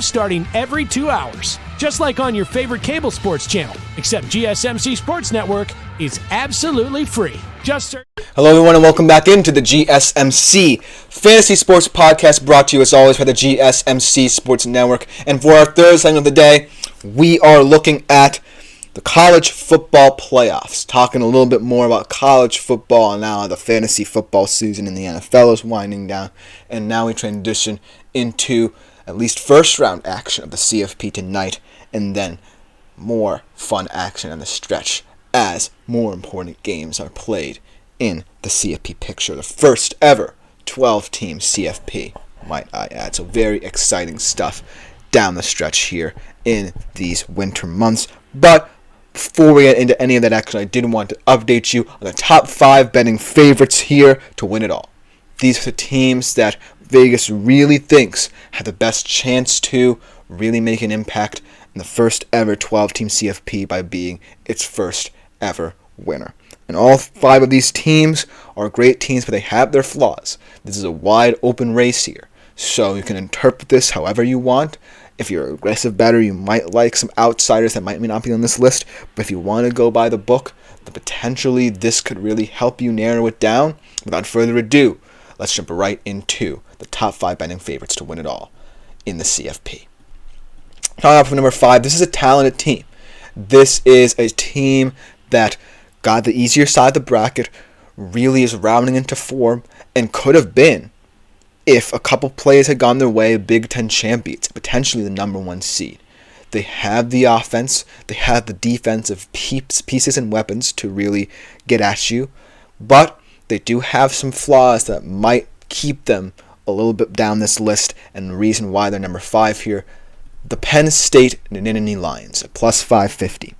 starting every 2 hours. Just like on your favorite cable sports channel, except GSMC Sports Network is absolutely free. Just search. Hello everyone and welcome back into the GSMC Fantasy Sports Podcast, brought to you as always by the GSMC Sports Network. And for our third segment of the day, we are looking at the college football playoffs, talking a little bit more about college football. Now the fantasy football season in the NFL is winding down, and now we transition into at least first round action of the CFP tonight, and then more fun action on the stretch as more important games are played in the CFP picture. The first ever 12-team CFP, might I add. So very exciting stuff down the stretch here in these winter months. But before we get into any of that action, I did want to update you on the top 5 betting favorites here to win it all. These are the teams that Vegas really thinks have the best chance to really make an impact in the first ever 12-team CFP by being its first ever winner. And all 5 of these teams are great teams, but they have their flaws. This is a wide open race here, so you can interpret this however you want. If you're an aggressive bettor, you might like some outsiders that might not be on this list, but if you want to go by the book, then potentially this could really help you narrow it down. Without further ado, let's jump right into the top 5 betting favorites to win it all in the CFP. Starting off with number 5, this is a talented team. This is a team that got the easier side of the bracket, really is rounding into form, and could have been, if a couple plays had gone their way, Big Ten champions, potentially the number 1 seed. They have the offense, they have the defensive pieces and weapons to really get at you, but they do have some flaws that might keep them a little bit down this list, and the reason why they're number 5 here, the Penn State Nittany Lions at plus 550.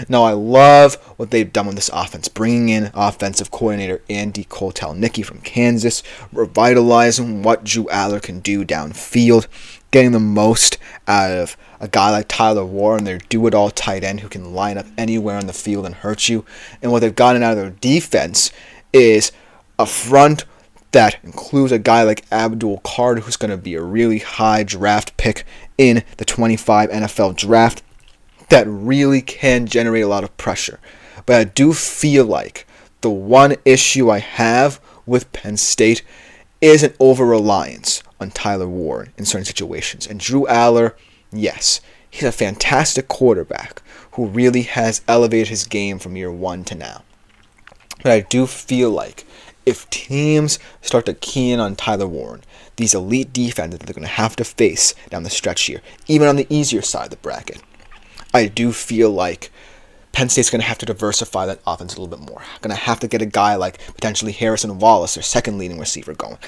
Now, I love what they've done with this offense, bringing in offensive coordinator Andy Kotelnicki from Kansas, revitalizing what Drew Aller can do downfield, getting the most out of a guy like Tyler Warren, their do-it-all tight end who can line up anywhere on the field and hurt you. And what they've gotten out of their defense is a front that includes a guy like Abdul Carter, who's going to be a really high draft pick in the 25 NFL draft, that really can generate a lot of pressure. But I do feel like the one issue I have with Penn State is an over-reliance on Tyler Warren in certain situations. And Drew Aller, yes, he's a fantastic quarterback who really has elevated his game from year 1 to now. But I do feel like if teams start to key in on Tyler Warren, these elite defenses that they're going to have to face down the stretch here, even on the easier side of the bracket, I do feel like Penn State's going to have to diversify that offense a little bit more. Going to have to get a guy like potentially Harrison Wallace, their second leading receiver, going.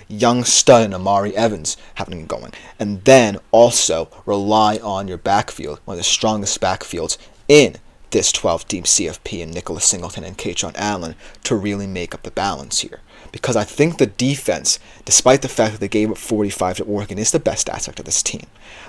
Young stud and Amari Evans having going. And then also rely on your backfield, one of the strongest backfields in this 12-team CFP, and Nicholas Singleton and Kaytron Allen to really make up the balance here. Because I think the defense, despite the fact that they gave up 45 to Oregon, is the best aspect of this team.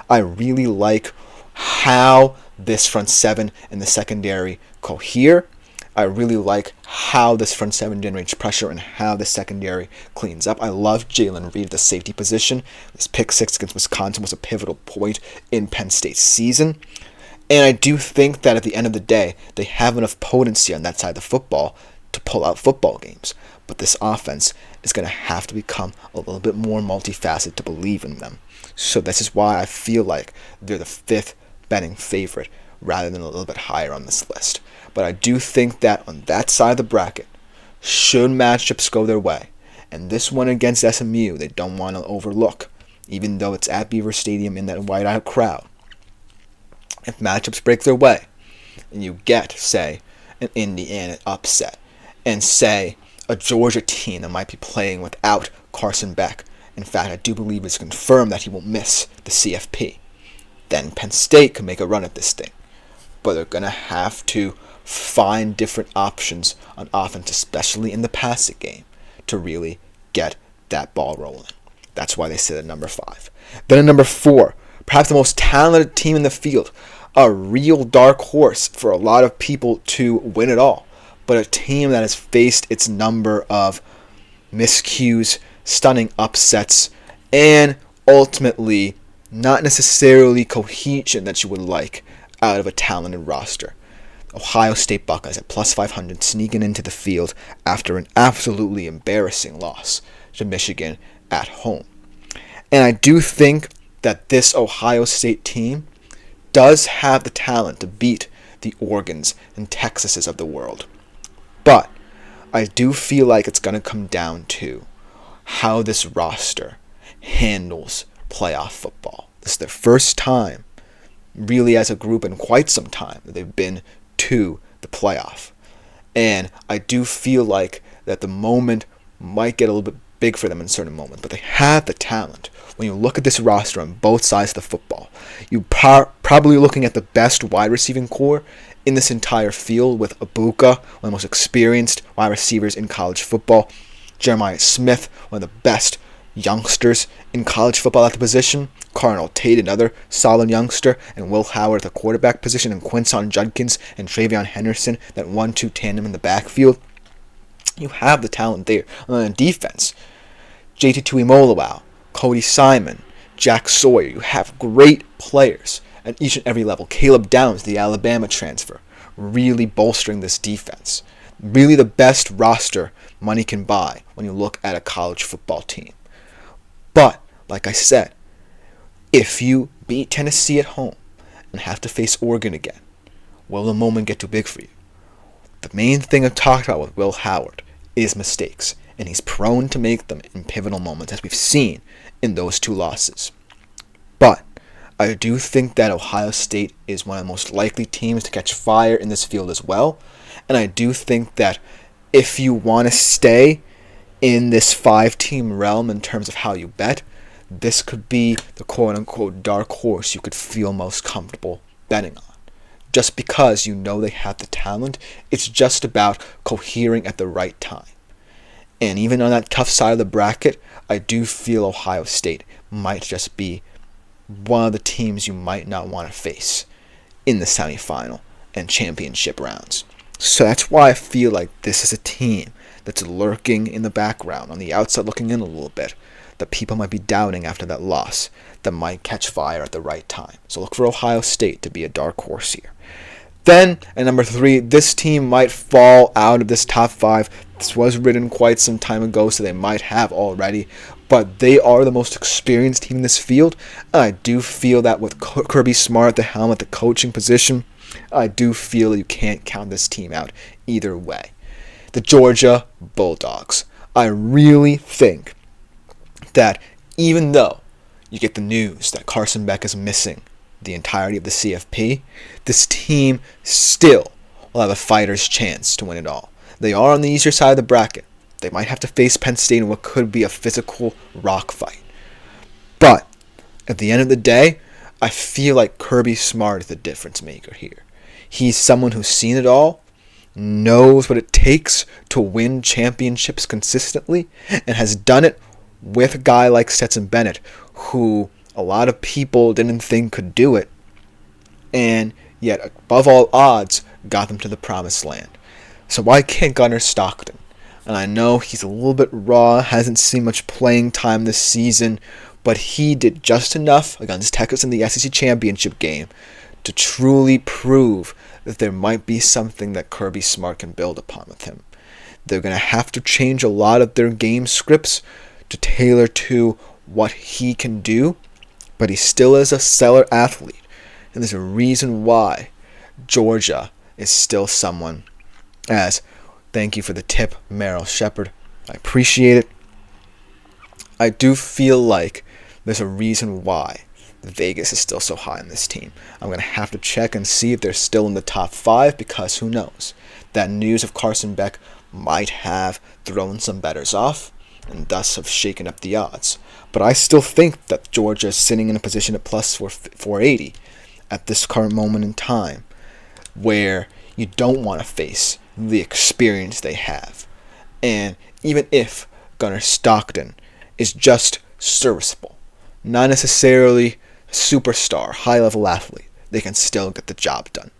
I really like how this front 7 and the secondary cohere. I really like how this front 7 generates pressure and how the secondary cleans up. I love Jalen Reed at the safety position. This pick 6 against Wisconsin was a pivotal point in Penn State's season. And I do think that at the end of the day, they have enough potency on that side of the football to pull out football games. But this offense is going to have to become a little bit more multifaceted to believe in them. So this is why I feel like they're the 5th betting favorite rather than a little bit higher on this list. But I do think that on that side of the bracket, should matchups go their way, and this one against SMU they don't want to overlook, even though it's at Beaver Stadium in that white-out crowd. If matchups break their way, and you get, say, an Indiana upset, and say a Georgia team that might be playing without Carson Beck, in fact, I do believe it's confirmed that he will miss the CFP, then Penn State can make a run at this thing. But they're going to have to find different options on offense, especially in the passing game, to really get that ball rolling. That's why they sit at number 5. Then at number 4, perhaps the most talented team in the field, a real dark horse for a lot of people to win it all, but a team that has faced its number of miscues, stunning upsets, and ultimately not necessarily cohesion that you would like out of a talented roster. Ohio State Buckeyes at plus 500 sneaking into the field after an absolutely embarrassing loss to Michigan at home. And I do think that this Ohio State team does have the talent to beat the Oregons and Texases of the world. But I do feel like it's going to come down to how this roster handles playoff football. This is their first time, really as a group in quite some time, that they've been to the playoff. And I do feel like that the moment might get a little bit big for them in certain moments, but they have the talent. When you look at this roster on both sides of the football, you're probably looking at the best wide receiving core in this entire field, with Ibuka, one of the most experienced wide receivers in college football, Jeremiah Smith, one of the best youngsters in college football at the position, Carnell Tate, another solid youngster, and Will Howard at the quarterback position, and Quinson Judkins and Travion Henderson, that 1-2 tandem in the backfield. You have the talent there. On defense, JT Tuimoloau, Cody Simon, Jack Sawyer. You have great players at each and every level. Caleb Downs, the Alabama transfer, really bolstering this defense. Really the best roster money can buy when you look at a college football team. But, like I said, if you beat Tennessee at home and have to face Oregon again, will the moment get too big for you? The main thing I've talked about with Will Howard is mistakes, and he's prone to make them in pivotal moments, as we've seen in those two losses. But I do think that Ohio State is one of the most likely teams to catch fire in this field as well, and I do think that if you want to stay in this 5-team realm in terms of how you bet, this could be the quote-unquote dark horse you could feel most comfortable betting on. Just because you know they have the talent, it's just about cohering at the right time. And even on that tough side of the bracket, I do feel Ohio State might just be one of the teams you might not want to face in the semifinal and championship rounds. So that's why I feel like this is a team that's lurking in the background, on the outside looking in a little bit, that people might be doubting after that loss, that might catch fire at the right time. So look for Ohio State to be a dark horse here. Then, at number 3, this team might fall out of this top 5. This was written quite some time ago, so they might have already. But they are the most experienced team in this field. And I do feel that with Kirby Smart at the helm at the coaching position, I do feel you can't count this team out either way. The Georgia Bulldogs. I really think that even though you get the news that Carson Beck is missing the entirety of the CFP, this team still will have a fighter's chance to win it all. They are on the easier side of the bracket. They might have to face Penn State in what could be a physical rock fight. But at the end of the day, I feel like Kirby Smart is the difference maker here. He's someone who's seen it all, knows what it takes to win championships consistently, and has done it with a guy like Stetson Bennett, who a lot of people didn't think could do it, and yet above all odds got them to the promised land. So why can't Gunnar Stockton? And I know he's a little bit raw, hasn't seen much playing time this season, but he did just enough against Texas in the SEC championship game to truly prove that there might be something that Kirby Smart can build upon with him. They're going to have to change a lot of their game scripts to tailor to what he can do, but he still is a stellar athlete, and there's a reason why Georgia is still someone as, thank you for the tip, Meryl Shepard, I appreciate it. I do feel like there's a reason why Vegas is still so high on this team. I'm going to have to check and see if they're still in the top 5, because who knows, that news of Carson Beck might have thrown some bettors off and thus have shaken up the odds. But I still think that Georgia is sitting in a position at plus 480 at this current moment in time, where you don't want to face the experience they have. And even if Gunnar Stockton is just serviceable, not necessarily a superstar, high-level athlete, they can still get the job done.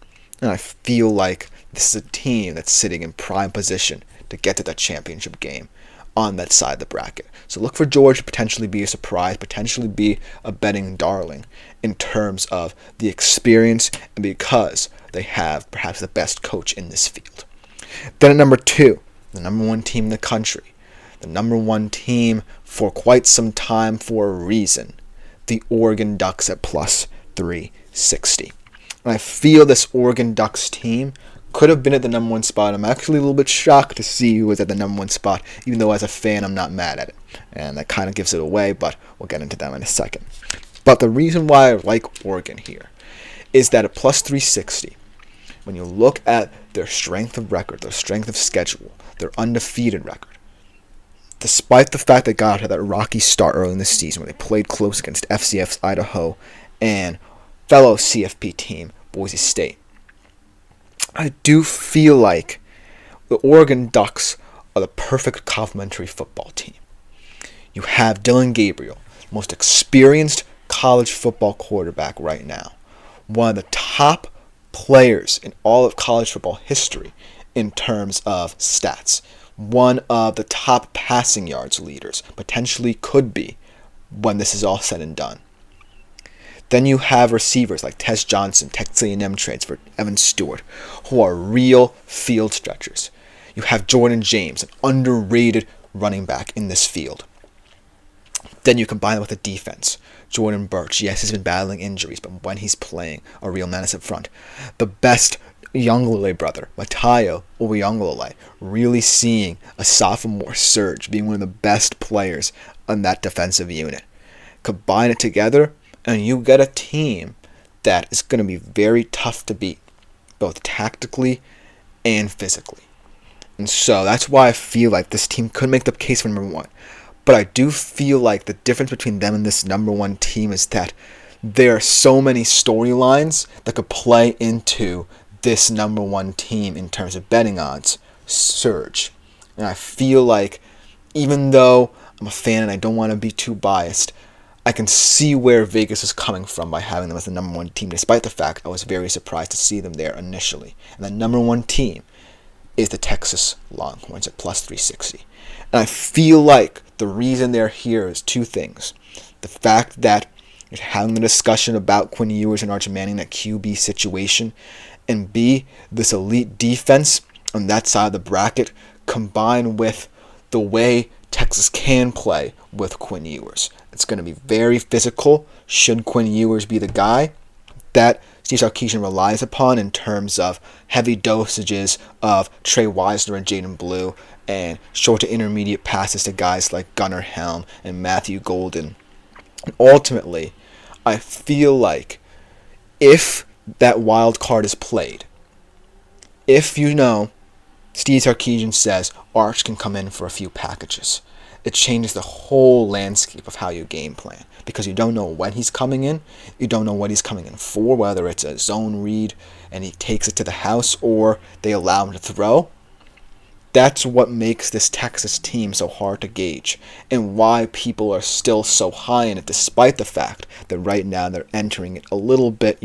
And I feel like this is a team that's sitting in prime position to get to that championship game on that side of the bracket. So look for Georgia to potentially be a surprise, potentially be a betting darling in terms of the experience and because they have perhaps the best coach in this field. Then at number 2, the number 1 team in the country, the number 1 team for quite some time for a reason, the Oregon Ducks at plus 360. And I feel this Oregon Ducks team could have been at the number 1 spot. I'm actually a little bit shocked to see who was at the number 1 spot, even though as a fan I'm not mad at it. And that kind of gives it away, but we'll get into them in a second. But the reason why I like Oregon here is that at plus 360, when you look at their strength of record, their strength of schedule, their undefeated record, despite the fact they got out to that rocky start early in the season where they played close against FCS Idaho and fellow CFP team Boise State, I do feel like the Oregon Ducks are the perfect complementary football team. You have Dylan Gabriel, most experienced college football quarterback right now, one of the top players in all of college football history in terms of stats, one of the top passing yards leaders, potentially could be when this is all said and done. Then you have receivers like Tez Johnson, Texas A&M transfer, Evan Stewart, who are real field stretchers. You have Jordan James, an underrated running back in this field. Then you combine it with the defense. Jordan Birch, yes, he's been battling injuries, but when he's playing, a real menace up front. The best Younglele brother, Matayo Uyunglele, really seeing a sophomore surge, being one of the best players on that defensive unit. Combine it together, and you get a team that is going to be very tough to beat, both tactically and physically. And so that's why I feel like this team could make the case for number 1. But I do feel like the difference between them and this number 1 team is that there are so many storylines that could play into this number 1 team in terms of betting odds surge. And I feel like even though I'm a fan and I don't want to be too biased, I can see where Vegas is coming from by having them as the number 1 team, despite the fact I was very surprised to see them there initially. And the number 1 team is the Texas Longhorns at plus 360. And I feel like the reason they're here is 2 things. The fact that you're having the discussion about Quinn Ewers and Arch Manning, that QB situation, and B, this elite defense on that side of the bracket, combined with the way Texas can play with Quinn Ewers. It's going to be very physical. Should Quinn Ewers be the guy that Steve Sarkisian relies upon in terms of heavy dosages of Trey Wisner and Jaden Blue and short to intermediate passes to guys like Gunnar Helm and Matthew Golden. And ultimately, I feel like if that wild card is played, if Steve Sarkisian says Arch can come in for a few packages, it changes the whole landscape of how you game plan, because you don't know when he's coming in, you don't know what he's coming in for, whether it's a zone read and he takes it to the house or they allow him to throw. That's what makes this Texas team so hard to gauge and why people are still so high in it, despite the fact that right now they're entering it a little bit,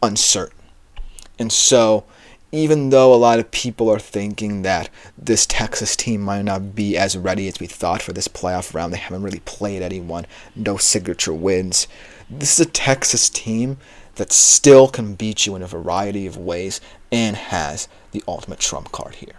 uncertain. And so even though a lot of people are thinking that this Texas team might not be as ready as we thought for this playoff round, they haven't really played anyone, no signature wins, this is a Texas team that still can beat you in a variety of ways and has the ultimate trump card here.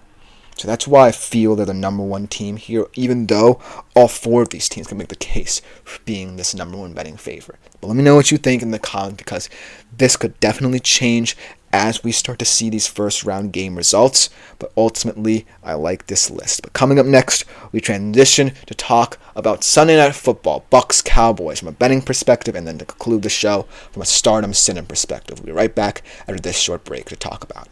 So that's why I feel they're the number 1 team here, even though all 4 of these teams can make the case for being this number 1 betting favorite. But let me know what you think in the comments, because this could definitely change as we start to see these first round game results. But ultimately, I like this list. But coming up next, we transition to talk about Sunday Night Football, Bucs Cowboys, from a betting perspective, and then to conclude the show from a Stardom Cinema perspective. We'll be right back after this short break to talk about it.